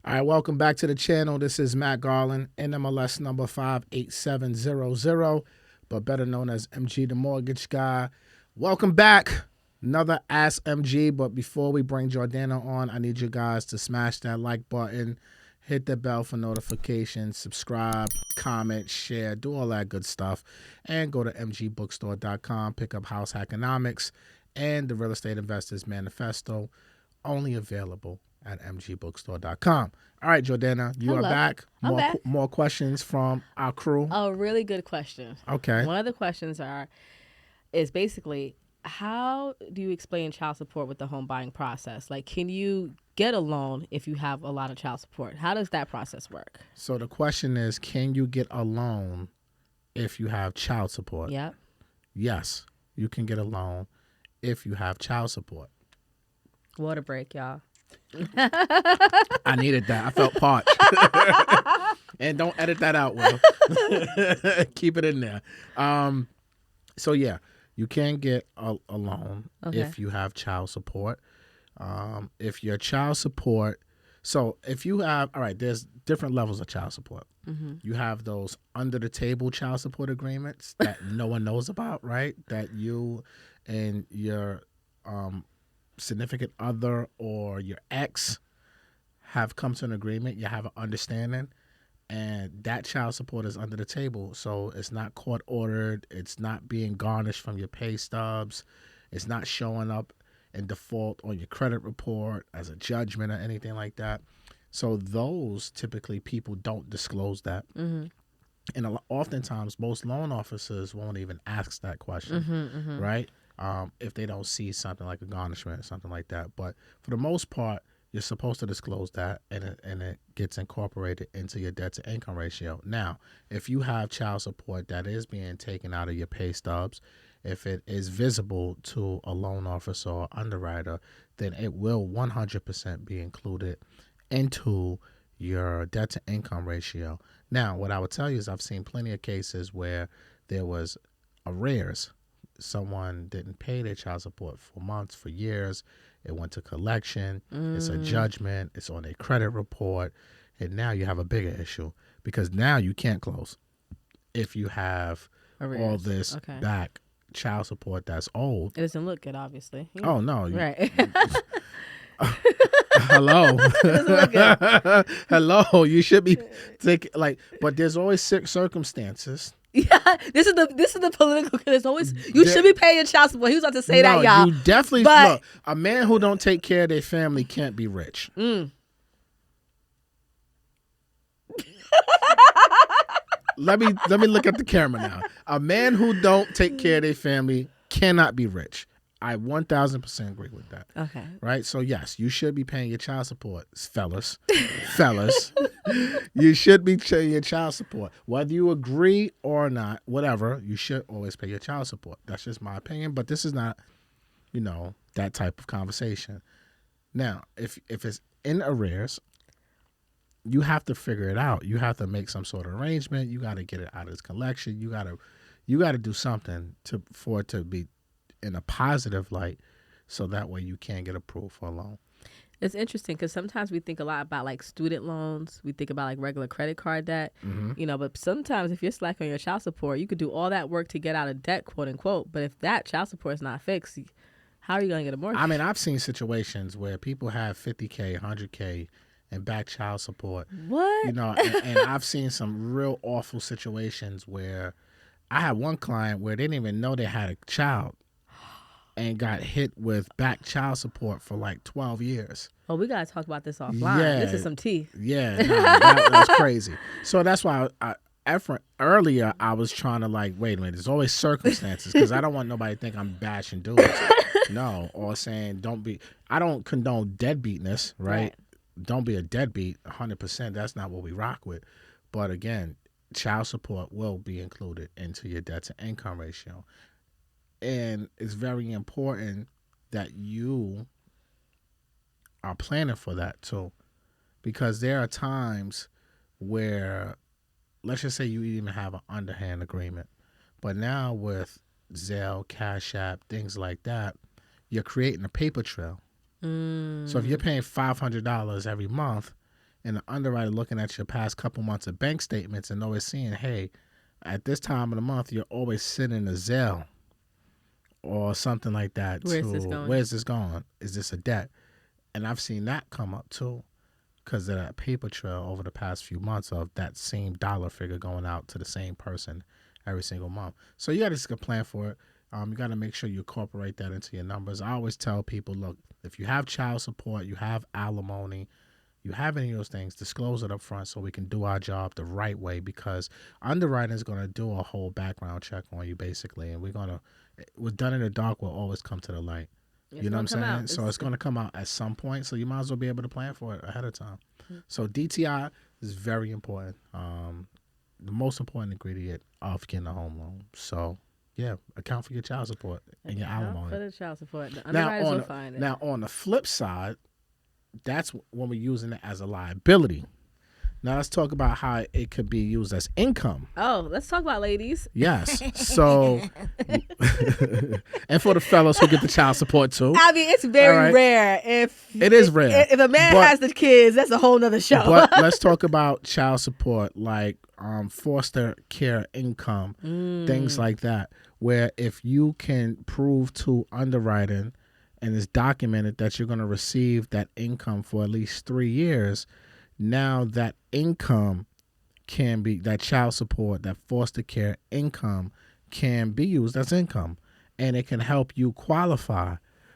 All right, welcome back to the channel. This is Matt Garland, NMLS number 58700, but better known as MG the Mortgage Guy. Welcome back. Another Ask MG, but before we bring Jordana on, I need you guys to smash that like button, hit the bell for notifications, subscribe, comment, share, do all that good stuff, and go to mgbookstore.com, pick up House Hackonomics and the Real Estate Investors Manifesto, only available at mgbookstore.com. All right, Jordana, you are back. I'm back. More questions from our crew. A really good question. Okay. One of the questions is basically, how do you explain child support with the home buying process? Like, can you get a loan if you have a lot of child support? How does that process work? So the question is, can you get a loan if you have child support? Yep. Yes, you can get a loan if you have child support. Water break, y'all. I needed that. I felt parched. And don't edit that out, Will. Keep it in there. So yeah, you can get a loan if you have child support. If your child support, so if you have, all right, there's different levels of child support. Mm-hmm. You have those under the table child support agreements that no one knows about, right? That you and your significant other or your ex have come to an agreement. You have an understanding, and that child support is under the table. So it's not court ordered. It's not being garnished from your pay stubs. It's not showing up in default on your credit report as a judgment or anything like that. So those typically people don't disclose that. Mm-hmm. And oftentimes most loan officers won't even ask that question, right? If they don't see something like a garnishment or something like that. But for the most part, you're supposed to disclose that, and it gets incorporated into your debt to income ratio. Now, if you have child support that is being taken out of your pay stubs, if it is visible to a loan officer or underwriter, then it will 100% be included into your debt to income ratio. Now, what I would tell you is I've seen plenty of cases where there was arrears. Someone didn't pay their child support for months, for years. It went to collection. It's a judgment. It's on a credit report. And now you have a bigger issue because now you can't close if you have all this back child support that's old. It doesn't look good, obviously. Oh, no. Right. Hello. Hello. You should be but there's always circumstances. Yeah, this is the political. There's always you should be paying your child support. He was about to say that, y'all. You definitely. Look, a man who don't take care of their family can't be rich. Let me look at the camera now. A man who don't take care of their family cannot be rich. I 1000% agree with that. Okay. Right? So yes, you should be paying your child support, fellas. Fellas. You should be paying your child support. Whether you agree or not, whatever, you should always pay your child support. That's just my opinion, but this is not, that type of conversation. Now, if it's in arrears, you have to figure it out. You have to make some sort of arrangement. You got to get it out of its collection. You got to do something for it to be in a positive light, so that way you can get approved for a loan. It's interesting because sometimes we think a lot about like student loans. We think about like regular credit card debt, but sometimes if you're slack on your child support, you could do all that work to get out of debt, quote unquote. But if that child support is not fixed, how are you going to get a mortgage? I mean, I've seen situations where people have $50K, $100K and back child support. What? And I've seen some real awful situations where I had one client where they didn't even know they had a child and got hit with back child support for like 12 years. Oh, we got to talk about this offline. Yeah. This is some tea. Yeah, that's crazy. So that's why earlier I was trying to wait a minute, there's always circumstances because I don't want nobody to think I'm bashing dudes. No, or saying I don't condone deadbeatness, right? Don't be a deadbeat, 100%. That's not what we rock with. But again, child support will be included into your debt to income ratio. And it's very important that you are planning for that too. Because there are times where, let's just say you even have an underhand agreement. But now with Zelle, Cash App, things like that, you're creating a paper trail. So if you're paying $500 every month and the underwriter looking at your past couple months of bank statements and always seeing, hey, at this time of the month, you're always sitting a Zelle or something like that. Where's this going? Where's this going? Is this a debt? And I've seen that come up too, because of that paper trail over the past few months of that same dollar figure going out to the same person every single month. So you got to just plan for it. You got to make sure you incorporate that into your numbers. I always tell people, look, if you have child support, you have alimony, you have any of those things, disclose it up front so we can do our job the right way, because underwriting is going to do a whole background check on you basically, and what's done in the dark will always come to the light. You know what I'm saying? So it's going to come out at some point, so you might as well be able to plan for it ahead of time. Mm-hmm. So DTI is very important, the most important ingredient of getting a home loan. So yeah, account for your child support and your alimony. For the child support. The underwriters will find it. Now, on the flip side, that's when we're using it as a liability. Now, let's talk about how it could be used as income. Oh, let's talk about ladies. Yes. So, and for the fellas who get the child support too. I mean, it's very rare. It is rare. If a man has the kids, that's a whole nother show. But let's talk about child support, like foster care income, things like that, where if you can prove to underwriting and it's documented that you're going to receive that income for at least 3 years, now that income can be, that child support, that foster care income can be used as income, and it can help you qualify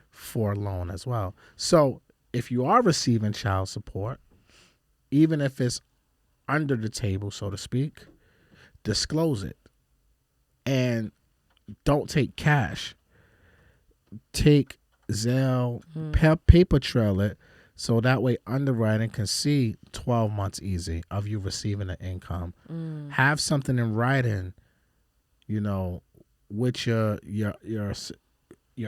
for a loan as well. So if you are receiving child support, even if it's under the table, so to speak, disclose it. And don't take cash. Take Zelle, paper trail it, so that way underwriting can see 12 months easy of you receiving the income. Have something in writing, you know, with your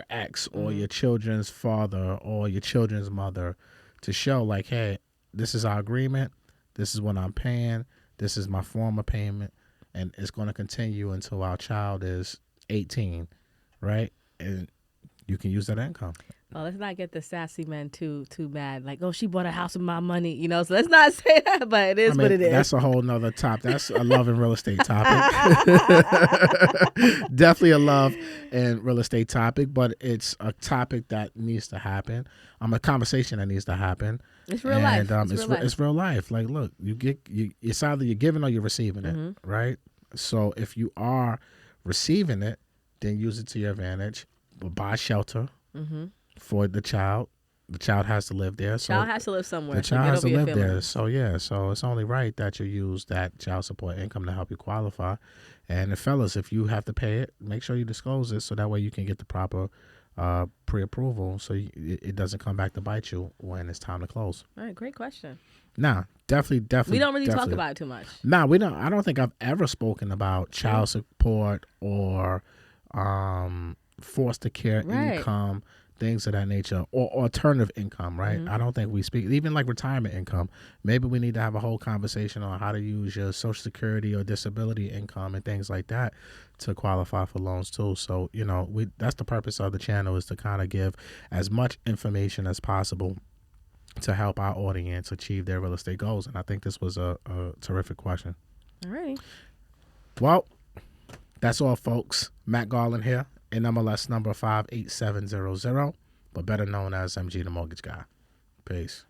ex or your children's father or your children's mother to show like, hey, this is our agreement. This is what I'm paying. This is my form of payment. And it's going to continue until our child is 18, right? And you can use that income. Well, let's not get the sassy men too mad. Like, oh, she bought a house with my money, you know. So let's not say that, but it is what it is. That's a whole nother topic. That's a love and real estate topic. Definitely a love and real estate topic, but it's a topic that needs to happen. A conversation that needs to happen. It's real life. It's real life. Like, look, it's either you're giving or you're receiving it, right? So if you are receiving it, then use it to your advantage. But buy shelter. For the child. The child has to live there. Child has to live somewhere. The child has to live there. So yeah, so it's only right that you use that child support income to help you qualify. And the fellas, if you have to pay it, make sure you disclose it so that way you can get the proper pre-approval, so it doesn't come back to bite you when it's time to close. All right, great question. Nah, definitely. We don't really talk about it too much. Nah, we don't. I don't think I've ever spoken about child support or foster care income, things of that nature, or alternative income, right? I don't think we speak, even like retirement income. Maybe we need to have a whole conversation on how to use your Social Security or disability income and things like that to qualify for loans too. So, you know, that's the purpose of the channel, is to kind of give as much information as possible to help our audience achieve their real estate goals. And I think this was a terrific question. All right. Well, that's all, folks. Matt Garland here. NMLS number 58700, but better known as MG the Mortgage Guy. Peace.